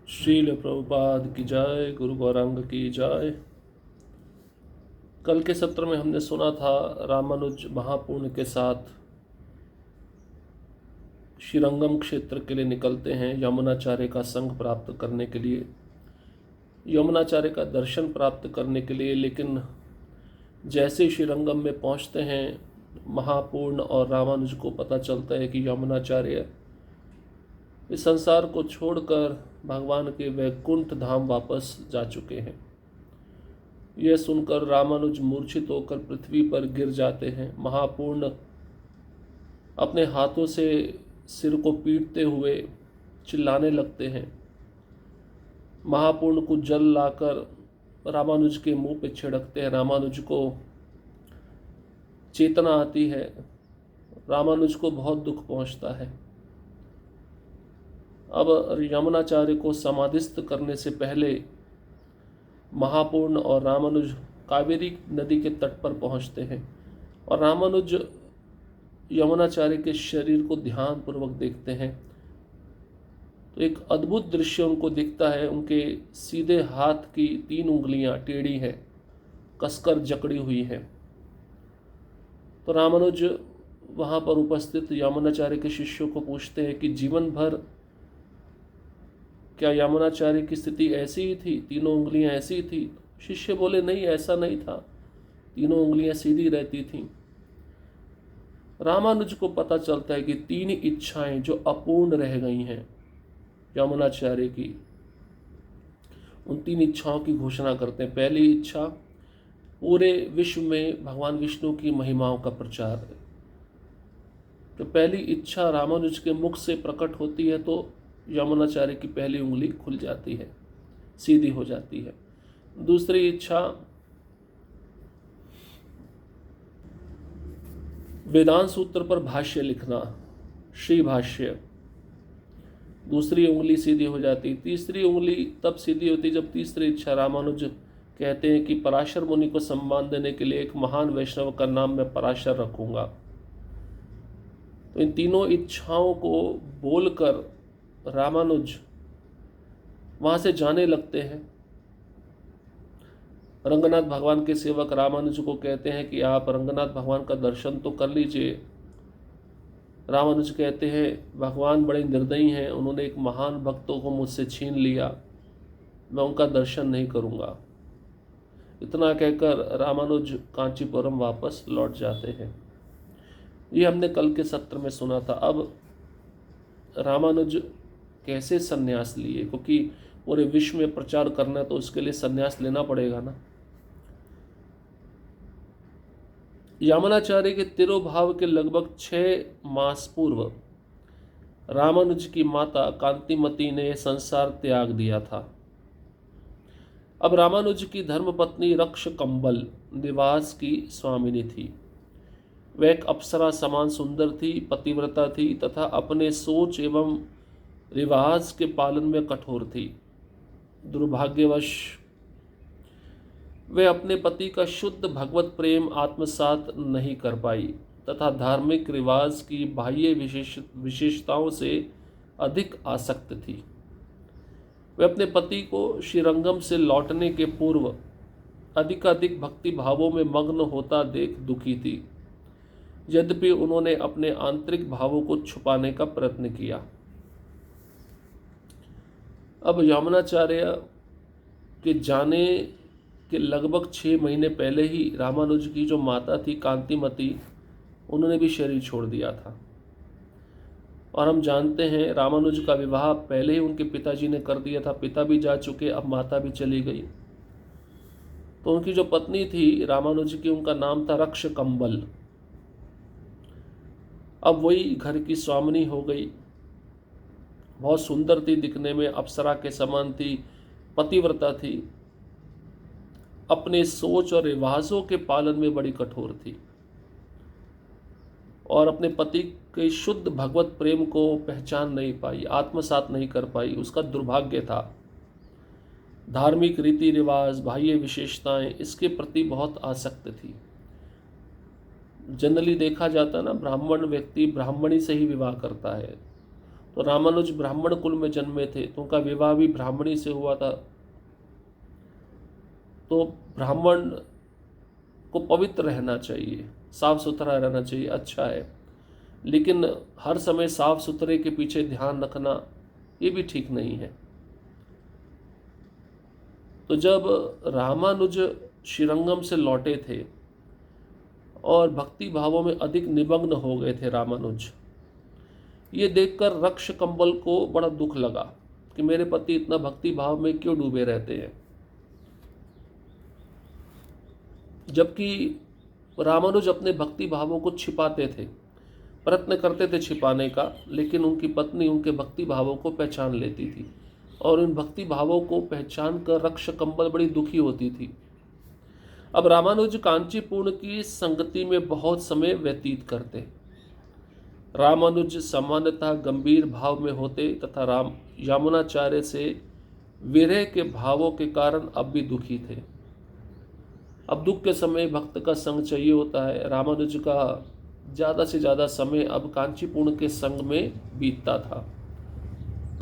श्रील प्रभुपाद की जय, गुरु गौरांग की जय। कल के सत्र में हमने सुना था रामानुज महापूर्ण के साथ श्रीरंगम क्षेत्र के लिए निकलते हैं यमुनाचार्य का संग प्राप्त करने के लिए, यमुनाचार्य का दर्शन प्राप्त करने के लिए। लेकिन जैसे श्रीरंगम में पहुंचते हैं, महापूर्ण और रामानुज को पता चलता है कि यमुनाचार्य इस संसार को छोड़कर भगवान के वैकुंठ धाम वापस जा चुके हैं। यह सुनकर रामानुज मूर्छित होकर पृथ्वी पर गिर जाते हैं। महापूर्ण अपने हाथों से सिर को पीटते हुए चिल्लाने लगते हैं। महापूर्ण को जल लाकर रामानुज के मुंह पे छिड़कते हैं। रामानुज को चेतना आती है, रामानुज को बहुत दुख पहुंचता है। अब यमुनाचार्य को समाधिस्थ करने से पहले महापूर्ण और रामानुज कावेरी नदी के तट पर पहुंचते हैं और रामानुज यमुनाचार्य के शरीर को ध्यानपूर्वक देखते हैं तो एक अद्भुत दृश्य उनको दिखता है। उनके सीधे हाथ की 3 उंगलियां टेढ़ी हैं, कसकर जकड़ी हुई हैं। तो रामानुज वहाँ पर उपस्थित यमुनाचार्य के शिष्यों को पूछते हैं कि जीवन भर क्या यमुनाचार्य की स्थिति ऐसी ही थी, 3 उंगलियां ऐसी थी? शिष्य बोले नहीं, ऐसा नहीं था, 3 उंगलियां सीधी रहती थीं। रामानुज को पता चलता है कि 3 इच्छाएं जो अपूर्ण रह गई हैं यमुनाचार्य की, उन 3 इच्छाओं की घोषणा करते हैं। पहली इच्छा, पूरे विश्व में भगवान विष्णु की महिमाओं का प्रचार है। तो पहली इच्छा रामानुज के मुख से प्रकट होती है तो यमुनाचार्य की पहली उंगली खुल जाती है, सीधी हो जाती है। दूसरी इच्छा, वेदांत सूत्र पर भाष्य लिखना, श्री भाष्य, दूसरी उंगली सीधी हो जाती। तीसरी उंगली तब सीधी होती जब तीसरी इच्छा रामानुज कहते हैं कि पराशर मुनि को सम्मान देने के लिए एक महान वैष्णव का नाम मैं पराशर रखूंगा। तो इन तीनों इच्छाओं को बोलकर रामानुज वहां से जाने लगते हैं। रंगनाथ भगवान के सेवक रामानुज को कहते हैं कि आप रंगनाथ भगवान का दर्शन तो कर लीजिए। रामानुज कहते हैं भगवान बड़े निर्दयी हैं, उन्होंने एक महान भक्तों को मुझसे छीन लिया, मैं उनका दर्शन नहीं करूंगा। इतना कहकर रामानुज कांचीपुरम वापस लौट जाते हैं। ये हमने कल के सत्र में सुना था। अब रामानुज कैसे सन्यास लिए, क्योंकि पूरे विश्व में प्रचार करना है तो उसके लिए सन्यास लेना पड़ेगा ना। यमुनाचार्य के तिरोभाव के लगभग 6 मास पूर्व रामानुज की माता कांतिमती ने संसार त्याग दिया था। अब रामानुज की धर्मपत्नी रक्ष कंबल निवास की स्वामिनी थी। वह एक अप्सरा समान सुंदर थी, पतिव्रता थी तथा अपने सोच एवं रिवाज के पालन में कठोर थी। दुर्भाग्यवश वे अपने पति का शुद्ध भगवत प्रेम आत्मसात नहीं कर पाई तथा धार्मिक रिवाज की बाह्य विशेषताओं से अधिक आसक्त थी। वे अपने पति को श्रीरंगम से लौटने के पूर्व अधिकाधिक भक्ति भावों में मग्न होता देख दुखी थी। यद्यपि उन्होंने अपने आंतरिक भावों को छुपाने का प्रयत्न किया। अब यमुनाचार्य के जाने के लगभग 6 महीने पहले ही रामानुज की जो माता थी कांतिमती, उन्होंने भी शरीर छोड़ दिया था। और हम जानते हैं रामानुज का विवाह पहले ही उनके पिताजी ने कर दिया था। पिता भी जा चुके, अब माता भी चली गई। तो उनकी जो पत्नी थी रामानुज की, उनका नाम था रक्ष कंबल। अब वही घर की स्वामिनी हो गई। बहुत सुंदर थी दिखने में, अप्सरा के समान थी, पतिव्रता थी, अपने सोच और रिवाजों के पालन में बड़ी कठोर थी और अपने पति के शुद्ध भगवत प्रेम को पहचान नहीं पाई, आत्मसात नहीं कर पाई। उसका दुर्भाग्य था। धार्मिक रीति रिवाज, बाह्य विशेषताएं, इसके प्रति बहुत आसक्त थी। जनरली देखा जाता है ना, ब्राह्मण व्यक्ति ब्राह्मणी से ही विवाह करता है, तो रामानुज ब्राह्मण कुल में जन्मे थे, तो उनका विवाह भी ब्राह्मणी से हुआ था। तो ब्राह्मण को पवित्र रहना चाहिए, साफ सुथरा रहना चाहिए, अच्छा है। लेकिन हर समय साफ सुथरे के पीछे ध्यान रखना ये भी ठीक नहीं है। तो जब रामानुज श्रीरंगम से लौटे थे और भक्ति भावों में अधिक निमग्न हो गए थे रामानुज, ये देखकर रक्ष कंबल को बड़ा दुख लगा कि मेरे पति इतना भक्ति भाव में क्यों डूबे रहते हैं। जबकि रामानुज अपने भक्ति भावों को छिपाते थे, प्रयत्न करते थे छिपाने का, लेकिन उनकी पत्नी उनके भक्ति भावों को पहचान लेती थी और इन भक्ति भावों को पहचान कर रक्ष कंबल बड़ी दुखी होती थी। अब रामानुज कांचीपुरण की संगति में बहुत समय व्यतीत करते। रामानुज सामान्यतः गंभीर भाव में होते तथा यामुनाचार्य से विरह के भावों के कारण अब भी दुखी थे। अब दुख के समय भक्त का संग चाहिए होता है। रामानुज का ज़्यादा से ज़्यादा समय अब कांचीपुरण के संग में बीतता था।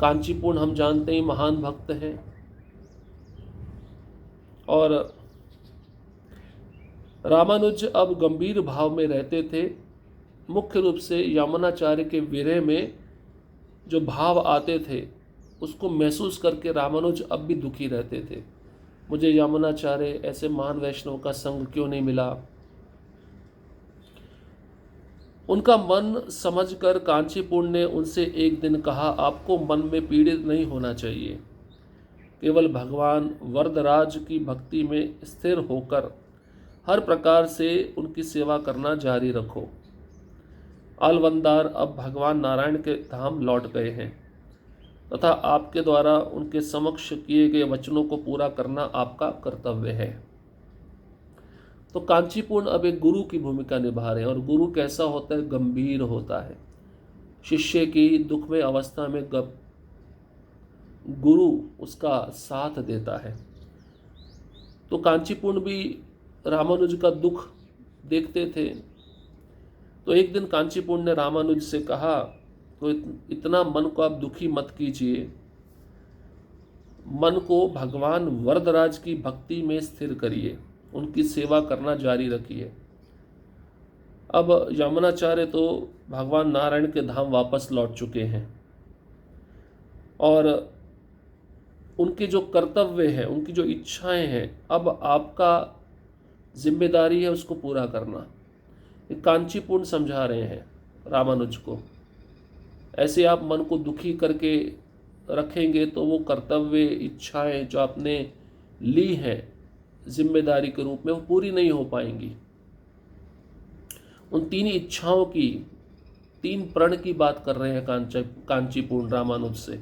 कांचीपुरण हम जानते हैं महान भक्त हैं और रामानुज अब गंभीर भाव में रहते थे। मुख्य रूप से यामुनाचार्य के विरह में जो भाव आते थे उसको महसूस करके रामानुज अब भी दुखी रहते थे। मुझे यामुनाचार्य ऐसे महान वैष्णव का संग क्यों नहीं मिला। उनका मन समझकर कांचीपुरण ने उनसे एक दिन कहा, आपको मन में पीड़ित नहीं होना चाहिए, केवल भगवान वरदराज की भक्ति में स्थिर होकर हर प्रकार से उनकी सेवा करना जारी रखो। अलवंदार अब भगवान नारायण के धाम लौट गए हैं तथा आपके द्वारा उनके समक्ष किए गए वचनों को पूरा करना आपका कर्तव्य है। तो कांचीपुरण अब एक गुरु की भूमिका निभा रहे हैं और गुरु कैसा होता है, गंभीर होता है। शिष्य की दुखमय अवस्था में गुरु उसका साथ देता है। तो कांचीपुरण भी रामानुज का दुख देखते थे। तो एक दिन कांचीपुरण ने रामानुज से कहा, तो इतना मन को आप दुखी मत कीजिए, मन को भगवान वरदराज की भक्ति में स्थिर करिए, उनकी सेवा करना जारी रखिए। अब यामुनाचार्य तो भगवान नारायण के धाम वापस लौट चुके हैं और उनके जो कर्तव्य है, उनकी जो इच्छाएं हैं, अब आपका जिम्मेदारी है उसको पूरा करना। कांचीपुरण समझा रहे हैं रामानुज को। ऐसे आप मन को दुखी करके रखेंगे तो वो कर्तव्य इच्छाएं जो आपने ली हैं जिम्मेदारी के रूप में, वो पूरी नहीं हो पाएंगी। उन तीन इच्छाओं की, तीन प्रण की बात कर रहे हैं कांचीपुरण रामानुज से।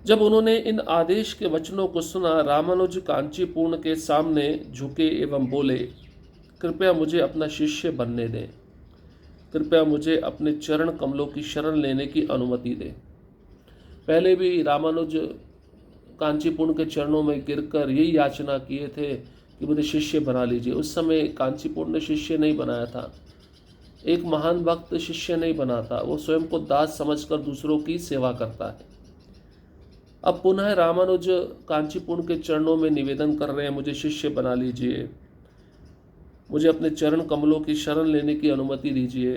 जब उन्होंने इन आदेश के वचनों को सुना, रामानुज कांचीपुरण के सामने झुके एवं बोले, कृपया मुझे अपना शिष्य बनने दें, कृपया मुझे अपने चरण कमलों की शरण लेने की अनुमति दें। पहले भी रामानुज कांचीपुरण के चरणों में गिरकर यही याचना किए थे कि मुझे शिष्य बना लीजिए। उस समय कांचीपुरण ने शिष्य नहीं बनाया था। एक महान भक्त शिष्य नहीं बनाता, वो स्वयं को दास समझकर दूसरों की सेवा करता है। अब पुनः रामानुज कांचीपुरण के चरणों में निवेदन कर रहे हैं, मुझे शिष्य बना लीजिए, मुझे अपने चरण कमलों की शरण लेने की अनुमति दीजिए।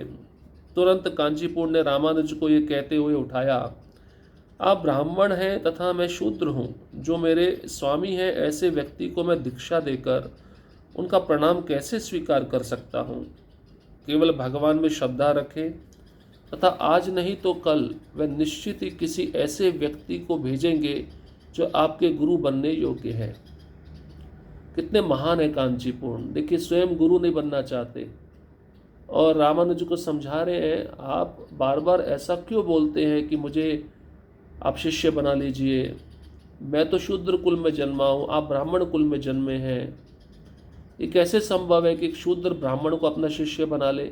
तुरंत कांचीपुरण ने रामानुज को ये कहते हुए उठाया, आप ब्राह्मण हैं तथा मैं शूद्र हूँ। जो मेरे स्वामी हैं ऐसे व्यक्ति को मैं दीक्षा देकर उनका प्रणाम कैसे स्वीकार कर सकता हूँ। केवल भगवान में श्रद्धा रखें तथा आज नहीं तो कल वह निश्चित ही किसी ऐसे व्यक्ति को भेजेंगे जो आपके गुरु बनने योग्य है। कितने महान है कांचीपुरण। देखिए, स्वयं गुरु नहीं बनना चाहते और रामानुज को समझा रहे हैं, आप बार बार ऐसा क्यों बोलते हैं कि मुझे आप शिष्य बना लीजिए, मैं तो शूद्र कुल में जन्मा हूँ, आप ब्राह्मण कुल में जन्मे हैं। ये कैसे संभव है कि एक शूद्र ब्राह्मण को अपना शिष्य बना ले।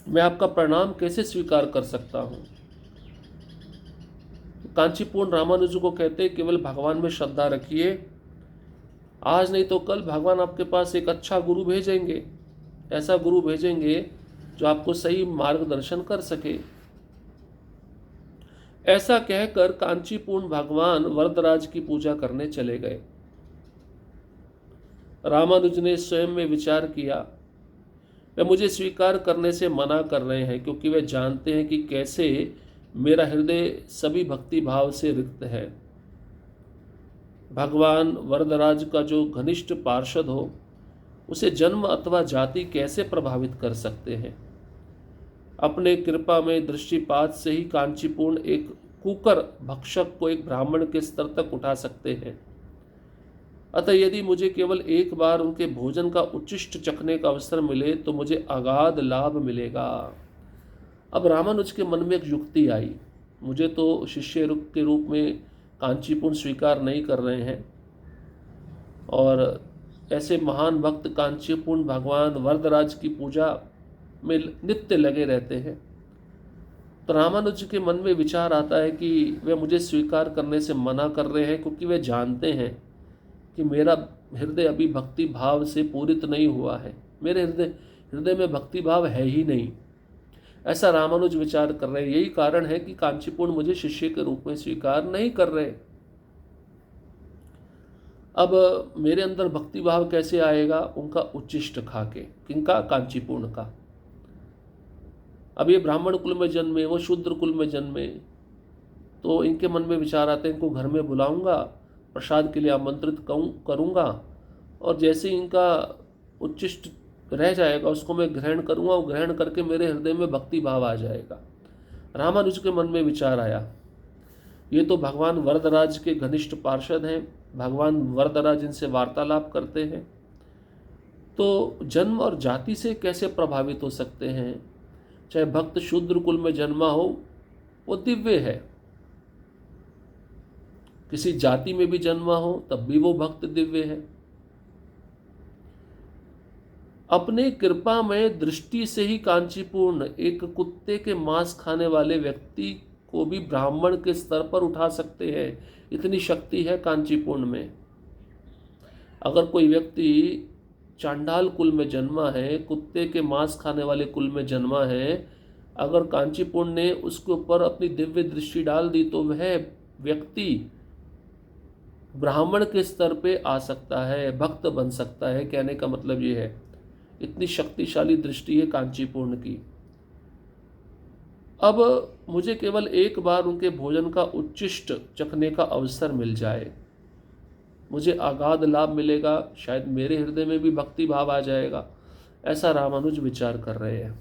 मैं आपका प्रणाम कैसे स्वीकार कर सकता हूँ। कांचीपुरण रामानुज को कहते, केवल भगवान में श्रद्धा रखिए, आज नहीं तो कल भगवान आपके पास एक अच्छा गुरु भेजेंगे, ऐसा गुरु भेजेंगे जो आपको सही मार्गदर्शन कर सके। ऐसा कहकर कांचीपुरण भगवान वरदराज की पूजा करने चले गए। रामानुज ने स्वयं में विचार किया, वे मुझे स्वीकार करने से मना कर रहे हैं क्योंकि वे जानते हैं कि कैसे मेरा हृदय सभी भक्ति भाव से रिक्त है। भगवान वरदराज का जो घनिष्ठ पार्षद हो उसे जन्म अथवा जाति कैसे प्रभावित कर सकते हैं। अपने कृपा में दृष्टिपात से ही कांचीपुरण एक कुकर भक्षक को एक ब्राह्मण के स्तर तक उठा सकते हैं। अतः यदि मुझे केवल एक बार उनके भोजन का उच्छिष्ट चखने का अवसर मिले तो मुझे अगाध लाभ मिलेगा। अब रामानुज के मन में एक युक्ति आई, मुझे तो शिष्य के रूप में कांचीपुरण स्वीकार नहीं कर रहे हैं और ऐसे महान भक्त कांचीपुरण भगवान वरदराज की पूजा में नित्य लगे रहते हैं। तो रामानुज के मन में विचार आता है कि वे मुझे स्वीकार करने से मना कर रहे हैं क्योंकि वे जानते हैं कि मेरा हृदय अभी भक्ति भाव से पूरित नहीं हुआ है, मेरे हृदय में भक्ति भाव है ही नहीं। ऐसा रामानुज विचार कर रहे हैं। यही कारण है कि कांचीपुरण मुझे शिष्य के रूप में स्वीकार नहीं कर रहे। अब मेरे अंदर भक्ति भाव कैसे आएगा? उनका उच्छिष्ट खा के। किनका? कांचीपुरण का। अब ये ब्राह्मण कुल में जन्मे, वो शूद्र कुल में जन्मे, तो इनके मन में विचार आते हैं, इनको घर में बुलाऊंगा, प्रसाद के लिए आमंत्रित करूंगा और जैसे इनका उच्छिष्ट रह जाएगा उसको मैं ग्रहण करूंगा, वो ग्रहण करके मेरे हृदय में भक्ति भाव आ जाएगा। रामानुज के मन में विचार आया, ये तो भगवान वरदराज के घनिष्ठ पार्षद हैं, भगवान वरदराज इनसे वार्तालाप करते हैं, तो जन्म और जाति से कैसे प्रभावित हो सकते हैं? चाहे भक्त शूद्र कुल में जन्मा हो वो दिव्य है, किसी जाति में भी जन्मा हो तब भी वो भक्त दिव्य है। अपने कृपा में दृष्टि से ही कांचीपुरण एक कुत्ते के मांस खाने वाले व्यक्ति को भी ब्राह्मण के स्तर पर उठा सकते हैं। इतनी शक्ति है कांचीपुरण में। अगर कोई व्यक्ति चांडाल कुल में जन्मा है, कुत्ते के मांस खाने वाले कुल में जन्मा है, अगर कांचीपुरण ने उसके ऊपर अपनी दिव्य दृष्टि डाल दी तो वह व्यक्ति ब्राह्मण के स्तर पे आ सकता है, भक्त बन सकता है। कहने का मतलब ये है, इतनी शक्तिशाली दृष्टि है कांचीपुरण की। अब मुझे केवल एक बार उनके भोजन का उच्छिष्ट चखने का अवसर मिल जाए, मुझे अगाध लाभ मिलेगा, शायद मेरे हृदय में भी भक्ति भाव आ जाएगा। ऐसा रामानुज विचार कर रहे हैं।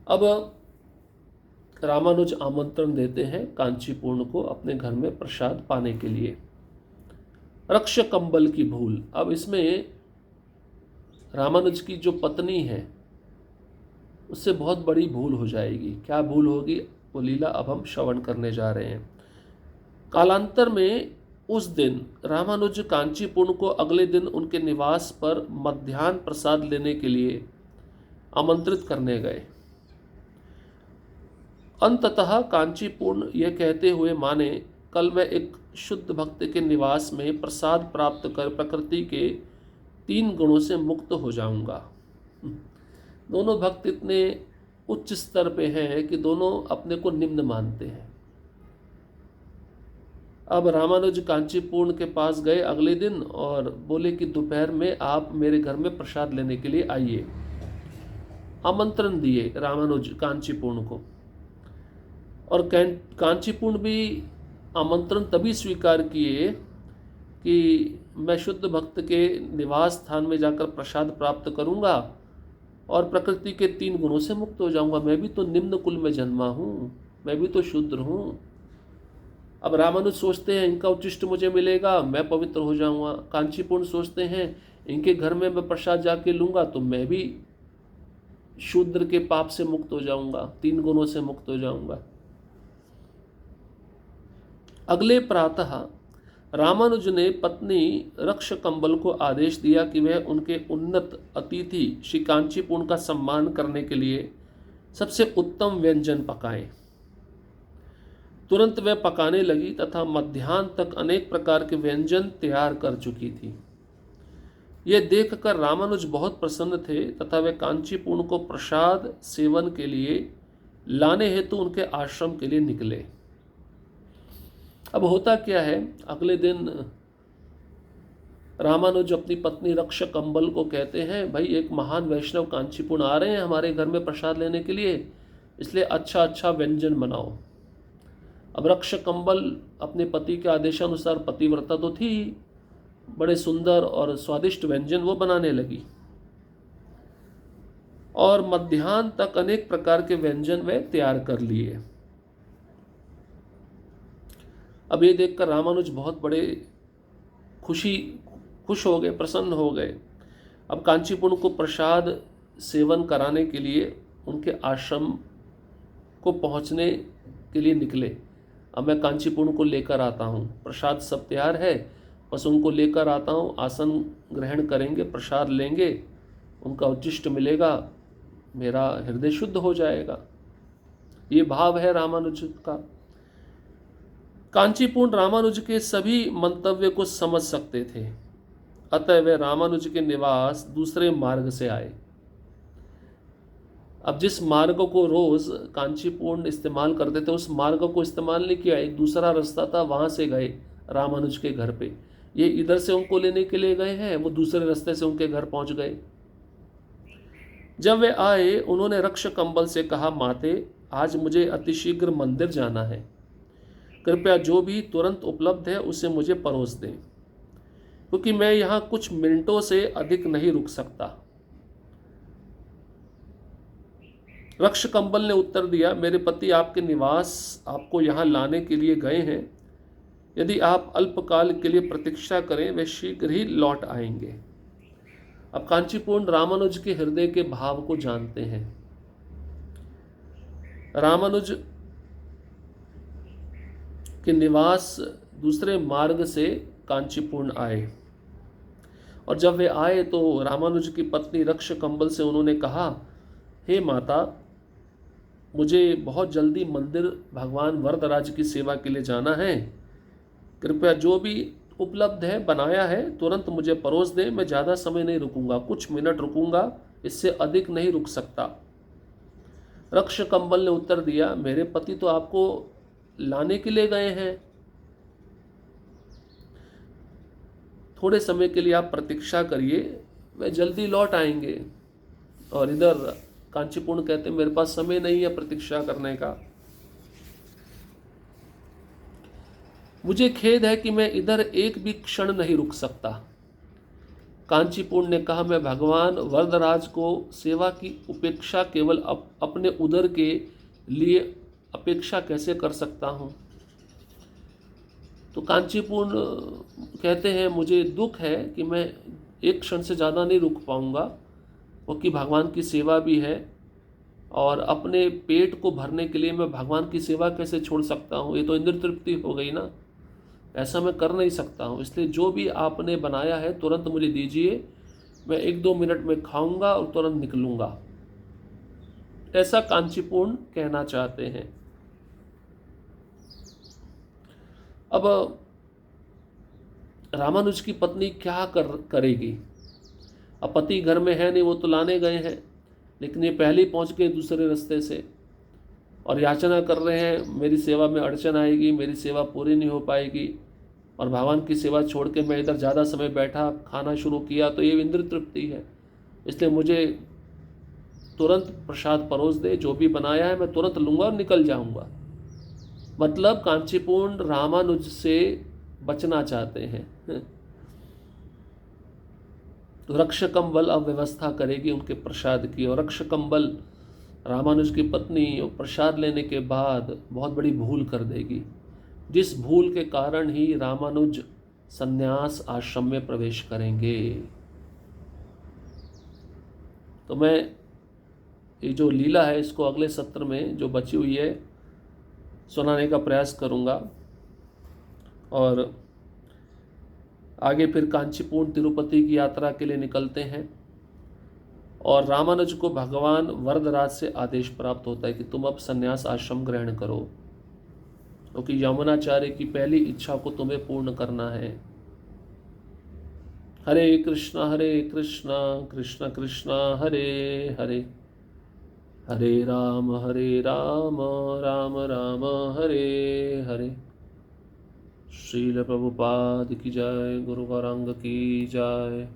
अब रामानुज आमंत्रण देते हैं कांचीपुरण को अपने घर में प्रसाद पाने के लिए। रक्ष कंबल की भूल। अब इसमें रामानुज की जो पत्नी है उससे बहुत बड़ी भूल हो जाएगी। क्या भूल होगी वो लीला अब हम श्रवण करने जा रहे हैं। कालांतर में उस दिन रामानुज कांचीपुरण को अगले दिन उनके निवास पर मध्याह्न प्रसाद लेने के लिए आमंत्रित करने गए। अंततः कांचीपुरण यह कहते हुए माने, कल मैं एक शुद्ध भक्त के निवास में प्रसाद प्राप्त कर प्रकृति के 3 गुणों से मुक्त हो जाऊंगा। दोनों भक्त इतने उच्च स्तर पे हैं कि दोनों अपने को निम्न मानते हैं। अब रामानुज कांचीपुरण के पास गए अगले दिन और बोले कि दोपहर में आप मेरे घर में प्रसाद लेने के लिए आइए। आमंत्रण दिए रामानुज कांचीपुरण को, और कांचीपुरण भी आमंत्रण तभी स्वीकार किए कि मैं शुद्ध भक्त के निवास स्थान में जाकर प्रसाद प्राप्त करूंगा और प्रकृति के 3 गुणों से मुक्त हो जाऊंगा। मैं भी तो निम्न कुल में जन्मा हूँ, मैं भी तो शूद्र हूँ। अब रामानुज सोचते हैं इनका उच्छिष्ट मुझे मिलेगा, मैं पवित्र हो जाऊंगा। कांचीपुरण सोचते हैं इनके घर में मैं प्रसाद जाके लूँगा तो मैं भी शूद्र के पाप से मुक्त हो जाऊंगा, 3 गुणों से मुक्त हो जाऊंगा। अगले प्रातः रामानुज ने पत्नी रक्ष कंबल को आदेश दिया कि वह उनके उन्नत अतिथि श्री कांचीपुरण का सम्मान करने के लिए सबसे उत्तम व्यंजन पकाएं। तुरंत वह पकाने लगी तथा मध्याह्न तक अनेक प्रकार के व्यंजन तैयार कर चुकी थी। ये देखकर रामानुज बहुत प्रसन्न थे तथा वे कांचीपुरम को प्रसाद सेवन के लिए लाने हेतु उनके आश्रम के लिए निकले। अब होता क्या है, अगले दिन रामानुज अपनी पत्नी रक्ष कंबल को कहते हैं, भाई एक महान वैष्णव कांचीपुरम आ रहे हैं हमारे घर में प्रसाद लेने के लिए, इसलिए अच्छा अच्छा व्यंजन बनाओ। अब रक्ष कंबल अपने पति के आदेशानुसार पतिव्रता तो थी, बड़े सुंदर और स्वादिष्ट व्यंजन वो बनाने लगी और मध्याह्न तक अनेक प्रकार के व्यंजन वे तैयार कर लिए। अब ये देखकर रामानुज बहुत बड़े खुश हो गए, प्रसन्न हो गए। अब कांचीपुरम को प्रसाद सेवन कराने के लिए उनके आश्रम को पहुंचने के लिए निकले। अब मैं कांचीपुरम को लेकर आता हूँ, प्रसाद सब तैयार है, बस उनको लेकर आता हूँ, आसन ग्रहण करेंगे, प्रसाद लेंगे, उनका उच्चिष्ट मिलेगा, मेरा हृदय शुद्ध हो जाएगा। ये भाव है रामानुज का। कांचीपुरम रामानुज के सभी मंतव्य को समझ सकते थे, अतः वे रामानुज के निवास दूसरे मार्ग से आए। अब जिस मार्ग को रोज कांचीपुरम इस्तेमाल करते थे उस मार्ग को इस्तेमाल नहीं किया, एक दूसरा रास्ता था, वहां से गए रामानुज के घर पे। ये इधर से उनको लेने के लिए गए हैं, वो दूसरे रास्ते से उनके घर पहुंच गए। जब वे आए उन्होंने रक्ष कंबल से कहा, माते आज मुझे अतिशीघ्र मंदिर जाना है, कृपया जो भी तुरंत उपलब्ध है उसे मुझे परोस दें, क्योंकि मैं यहाँ कुछ मिनटों से अधिक नहीं रुक सकता। रक्ष कंबल ने उत्तर दिया, मेरे पति आपके निवास आपको यहाँ लाने के लिए गए हैं, यदि आप अल्पकाल के लिए प्रतीक्षा करें वे शीघ्र ही लौट आएंगे। अब कांचीपुरम रामानुज के हृदय के भाव को जानते हैं। रामानुज के निवास दूसरे मार्ग से कांचीपुरम आए और जब वे आए तो रामानुज की पत्नी रक्ष कंबल से उन्होंने कहा, हे माता, मुझे बहुत जल्दी मंदिर भगवान वरदराज की सेवा के लिए जाना है, कृपया जो भी उपलब्ध है बनाया है तुरंत मुझे परोस दें, मैं ज़्यादा समय नहीं रुकूंगा, कुछ मिनट रुकूंगा, इससे अधिक नहीं रुक सकता। रक्ष कंबल ने उत्तर दिया, मेरे पति तो आपको लाने के लिए गए हैं, थोड़े समय के लिए आप प्रतीक्षा करिए, वे जल्दी लौट आएंगे। और इधर कांचीपुरम कहते हैं, मेरे पास समय नहीं है प्रतीक्षा करने का, मुझे खेद है कि मैं इधर एक भी क्षण नहीं रुक सकता। कांचीपुरम ने कहा, मैं भगवान वरदराज को सेवा की उपेक्षा केवल अपने उदर के लिए अपेक्षा कैसे कर सकता हूँ। तो कांचीपुरम कहते हैं, मुझे दुख है कि मैं एक क्षण से ज़्यादा नहीं रुक पाऊँगा, क्योंकि भगवान की सेवा भी है और अपने पेट को भरने के लिए मैं भगवान की सेवा कैसे छोड़ सकता हूँ, ये तो इंद्र तृप्ति हो गई ना, ऐसा मैं कर नहीं सकता हूँ। इसलिए जो भी आपने बनाया है तुरंत मुझे दीजिए, मैं 1-2 मिनट में खाऊंगा और तुरंत निकलूंगा, ऐसा कांचीपुरम कहना चाहते हैं। अब रामानुज की पत्नी क्या करेगी, अब पति घर में है नहीं, वो तो लाने गए हैं, लेकिन ये पहले ही पहुंच गए दूसरे रास्ते से और याचना कर रहे हैं, मेरी सेवा में अड़चन आएगी, मेरी सेवा पूरी नहीं हो पाएगी और भगवान की सेवा छोड़ के मैं इधर ज़्यादा समय बैठा खाना शुरू किया तो ये इंद्र तृप्ति है, इसलिए मुझे तुरंत प्रसाद परोस दे, जो भी बनाया है मैं तुरंत लूँगा और निकल जाऊँगा। मतलब कांचीपुरम रामानुज से बचना चाहते हैं। तो रक्ष कंबल अब व्यवस्था करेगी उनके प्रसाद की, और रक्ष कंबल रामानुज की पत्नी प्रसाद लेने के बाद बहुत बड़ी भूल कर देगी, जिस भूल के कारण ही रामानुज संन्यास आश्रम में प्रवेश करेंगे। तो मैं ये जो लीला है इसको अगले सत्र में जो बची हुई है सुनाने का प्रयास करूँगा, और आगे फिर कांचीपुरम तिरुपति की यात्रा के लिए निकलते हैं और रामानुज को भगवान वरदराज से आदेश प्राप्त होता है कि तुम अब संन्यास आश्रम ग्रहण करो, क्योंकि यमुनाचार्य की पहली इच्छा को तुम्हें पूर्ण करना है। हरे कृष्णा कृष्ण कृष्णा हरे हरे, हरे राम राम राम हरे हरे। श्रील प्रभुपाद की जय, गुरु गौरांग की जय।